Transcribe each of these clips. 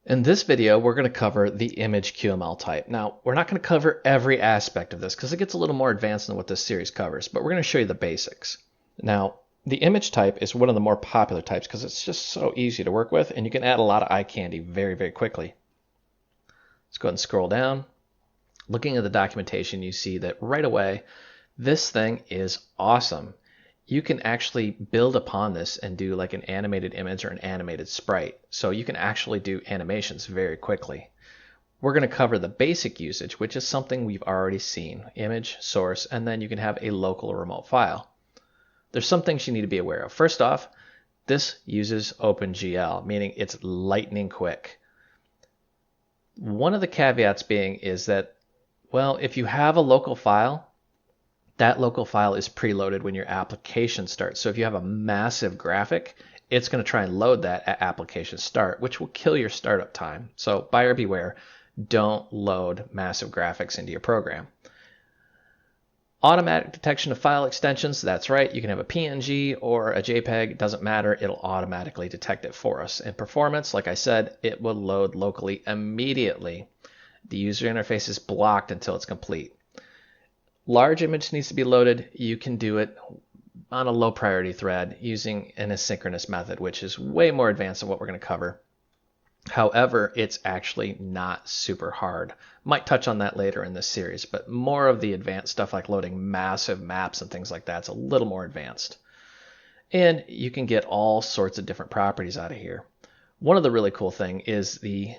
In this video, we're going to cover the image QML type. Now, we're not going to cover every aspect of this because it gets a little more advanced than what this series covers, but we're going to show you the basics. Now, the image type is one of the more popular types because it's just so easy to work with, and you can add a lot of eye candy very, very quickly. Let's go ahead and scroll down. Looking at the documentation, you see that right away, this thing is awesome. You can actually build upon this and do like an animated image or an animated sprite. So you can actually do animations very quickly. We're going to cover the basic usage, which is something we've already seen. Image, source, and then you can have a local or remote file. There's some things you need to be aware of. First off, this uses OpenGL, meaning it's lightning quick. One of the caveats being is that, well, if you have a local file, that local file is preloaded when your application starts. So if you have a massive graphic, it's going to try and load that at application start, which will kill your startup time. So buyer beware, don't load massive graphics into your program. Automatic detection of file extensions, that's right. You can have a PNG or a JPEG, it doesn't matter. It'll automatically detect it for us. And performance, like I said, it will load locally immediately. The user interface is blocked until it's complete. Large image needs to be loaded. You can do it on a low priority thread using an asynchronous method, which is way more advanced than what we're going to cover. However, it's actually not super hard. Might touch on that later in this series, but more of the advanced stuff like loading massive maps and things like that's a little more advanced. And you can get all sorts of different properties out of here. One of the really cool things is the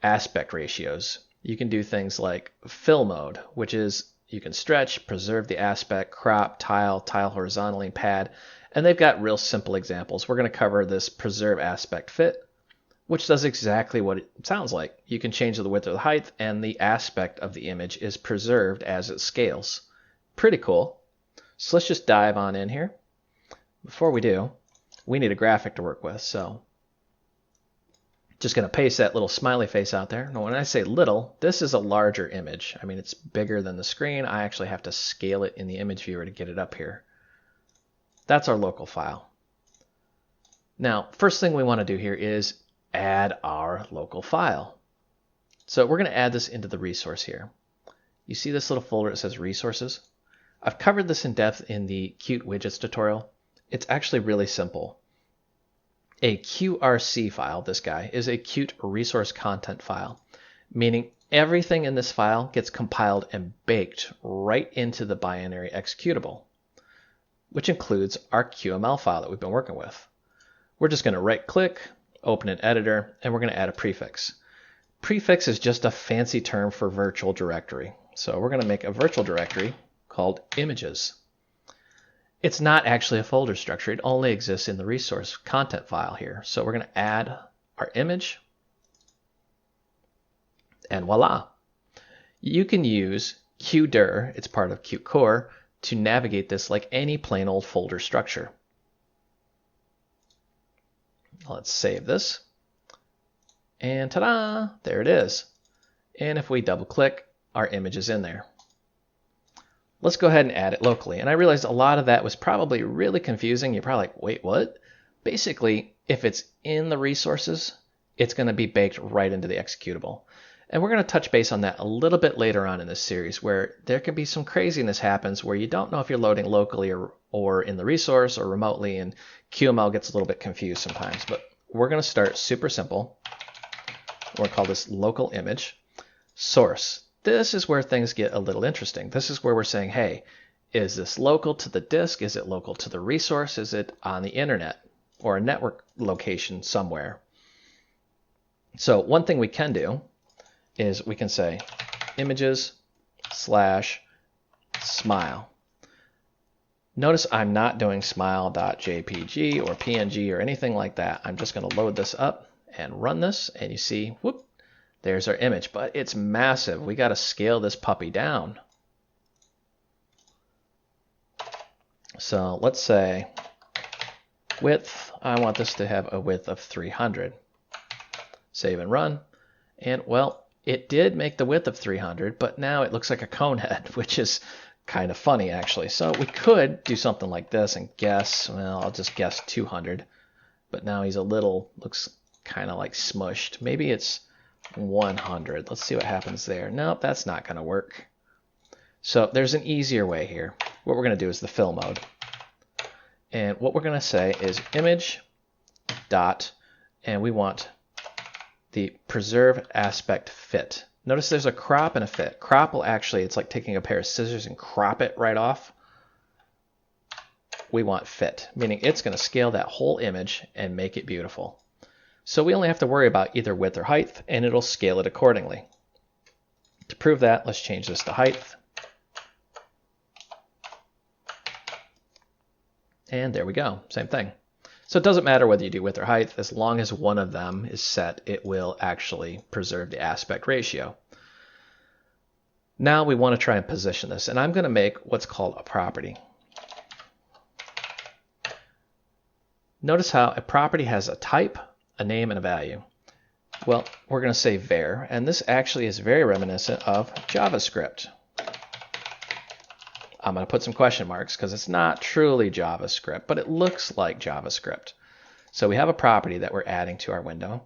aspect ratios. You can do things like fill mode, which is you can stretch, preserve the aspect, crop, tile horizontally, pad, and they've got real simple examples. We're going to cover this preserve aspect fit, which does exactly what it sounds like. You can change the width or the height, and the aspect of the image is preserved as it scales. Pretty cool. So let's just dive on in here. Before we do, we need a graphic to work with, so just going to paste that little smiley face out there. Now, when I say little, this is a larger image. I mean, it's bigger than the screen. I actually have to scale it in the image viewer to get it up here. That's our local file. Now, first thing we want to do here is add our local file. So we're going to add this into the resource here. You see this little folder that says resources? I've covered this in depth in the Qt widgets tutorial. It's actually really simple. A QRC file, this guy, is a Qt resource content file, meaning everything in this file gets compiled and baked right into the binary executable, which includes our QML file that we've been working with. We're just going to right-click, open an editor, and we're going to add a prefix. Prefix is just a fancy term for virtual directory. So we're going to make a virtual directory called images. It's not actually a folder structure. It only exists in the resource content file here. So we're going to add our image, and voila. You can use qdir, it's part of Qt Core, to navigate this like any plain old folder structure. Let's save this. And ta-da! There it is. And if we double click, our image is in there. Let's go ahead and add it locally. And I realized a lot of that was probably really confusing. You're probably like, wait, what? Basically, if it's in the resources, it's going to be baked right into the executable. And we're going to touch base on that a little bit later on in this series, where there can be some craziness happens where you don't know if you're loading locally or in the resource or remotely, and QML gets a little bit confused sometimes. But we're going to start super simple. We're going to call this local image source. This is where things get a little interesting. This is where we're saying, hey, is this local to the disk? Is it local to the resource? Is it on the internet or a network location somewhere? So one thing we can do is we can say images/smile. Notice I'm not doing smile.jpg or PNG or anything like that. I'm just going to load this up and run this, and you see, whoop, there's our image, but it's massive. We got to scale this puppy down. So let's say width, I want this to have a width of 300. Save and run. And well, it did make the width of 300, but now it looks like a cone head, which is kind of funny actually. So we could do something like this and guess, well, I'll just guess 200. But now he's a little, looks kind of like smushed. Maybe it's 100. Let's see what happens there. Nope, that's not going to work. So there's an easier way here. What we're going to do is the fill mode. And what we're going to say is image dot, and we want the preserve aspect fit. Notice there's a crop and a fit. Crop will actually, it's like taking a pair of scissors and crop it right off. We want fit, meaning it's going to scale that whole image and make it beautiful. So we only have to worry about either width or height, and it'll scale it accordingly. To prove that, let's change this to height. And there we go, same thing. So it doesn't matter whether you do width or height, as long as one of them is set, it will actually preserve the aspect ratio. Now we want to try and position this, and I'm going to make what's called a property. Notice how a property has a type, a name, and a value. Well, we're going to say var, and this actually is very reminiscent of JavaScript. I'm going to put some question marks because it's not truly JavaScript, but it looks like JavaScript. So we have a property that we're adding to our window.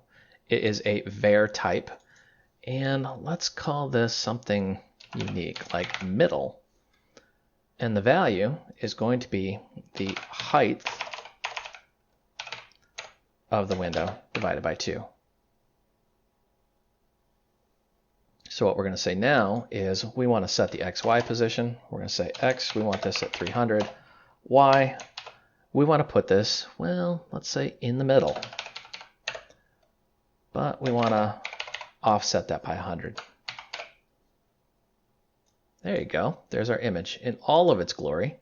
It is a var type, and let's call this something unique, like middle. And the value is going to be the height of the window divided by 2. So what we're going to say now is we want to set the XY position. We're going to say X, we want this at 300. Y, we want to put this, well, let's say in the middle. But we want to offset that by 100. There you go. There's our image in all of its glory.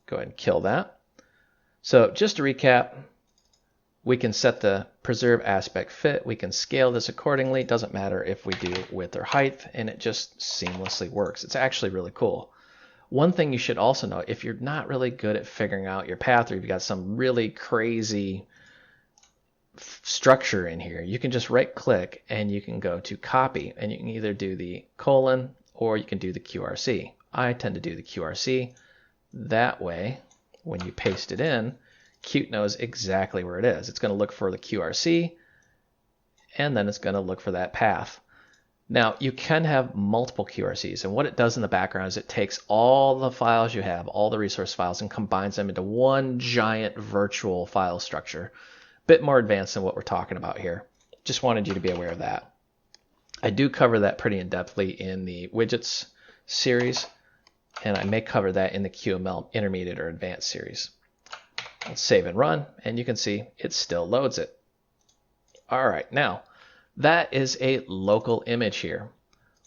Go ahead and kill that. So just to recap, we can set the preserve aspect fit. We can scale this accordingly. It doesn't matter if we do width or height, and it just seamlessly works. It's actually really cool. One thing you should also know, if you're not really good at figuring out your path, or you've got some really crazy structure in here, you can just right click and you can go to copy, and you can either do the colon or you can do the QRC. I tend to do the QRC. That way, when you paste it in, Qt knows exactly where it is. It's going to look for the QRC, and then it's going to look for that path. Now, you can have multiple QRCs, and what it does in the background is it takes all the files you have, all the resource files, and combines them into one giant virtual file structure. Bit more advanced than what we're talking about here. Just wanted you to be aware of that. I do cover that pretty in-depthly in the widgets series, and I may cover that in the QML intermediate or advanced series. Let's save and run, and you can see it still loads it. All right, now that is a local image here.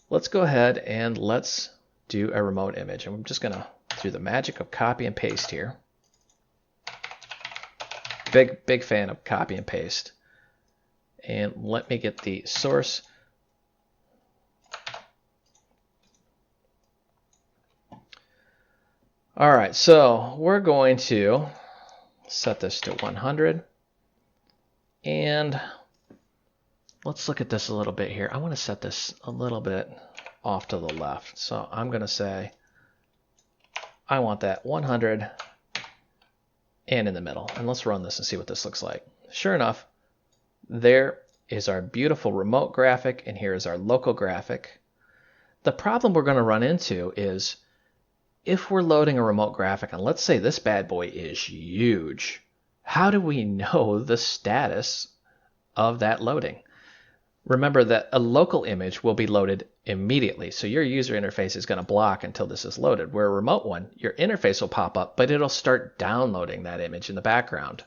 Let's go ahead and let's do a remote image. I'm just going to, through the magic of copy and paste here. Big fan of copy and paste. And let me get the source. All right, so we're going to set this to 100. And let's look at this a little bit here. I want to set this a little bit off to the left. So I'm going to say I want that 100 and in the middle. And let's run this and see what this looks like. Sure enough, there is our beautiful remote graphic, and here is our local graphic. The problem we're going to run into is if we're loading a remote graphic, and let's say this bad boy is huge, how do we know the status of that loading? Remember that a local image will be loaded immediately, so your user interface is going to block until this is loaded. Where a remote one, your interface will pop up, but it'll start downloading that image in the background.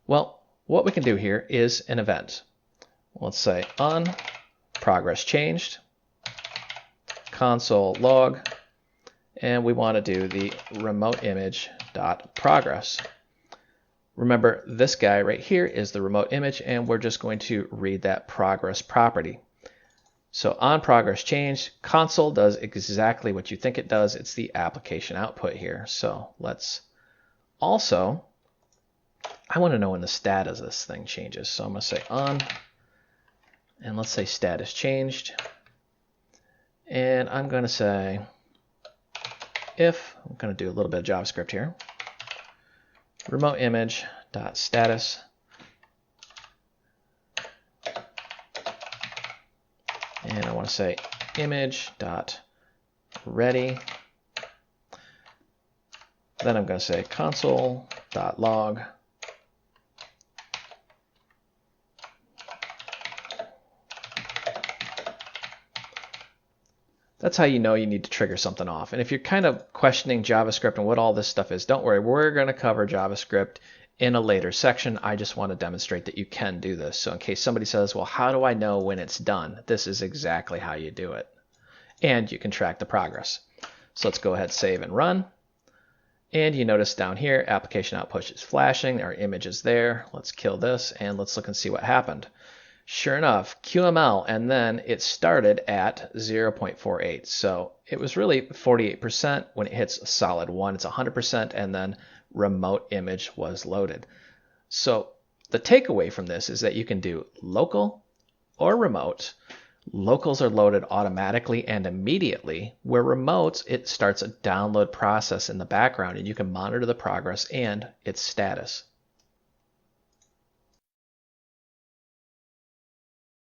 Well, what we can do here is an event. Let's say on progress changed, console log, and we want to do the remote image dot progress. Remember, this guy right here is the remote image, and we're just going to read that progress property. So on progress change, console does exactly what you think it does. It's the application output here. So let's also, I want to know when the status of this thing changes. So I'm going to say on, and let's say status changed. And I'm going to say if, I'm going to do a little bit of JavaScript here. remote image dot status, and I want to say image dot ready. Then I'm going to say console dot log. That's how you know you need to trigger something off. And if you're kind of questioning JavaScript and what all this stuff is, don't worry. We're going to cover JavaScript in a later section. I just want to demonstrate that you can do this. So in case somebody says, well, how do I know when it's done? This is exactly how you do it. And you can track the progress. So let's go ahead, save and run. And you notice down here, application output is flashing. Our image is there. Let's kill this and let's look and see what happened. Sure enough, QML, and then it started at 0.48. So it was really 48%. When it hits a solid 1, it's 100%, and then remote image was loaded. So the takeaway from this is that you can do local or remote. Locals are loaded automatically and immediately, where remotes, it starts a download process in the background, and you can monitor the progress and its status.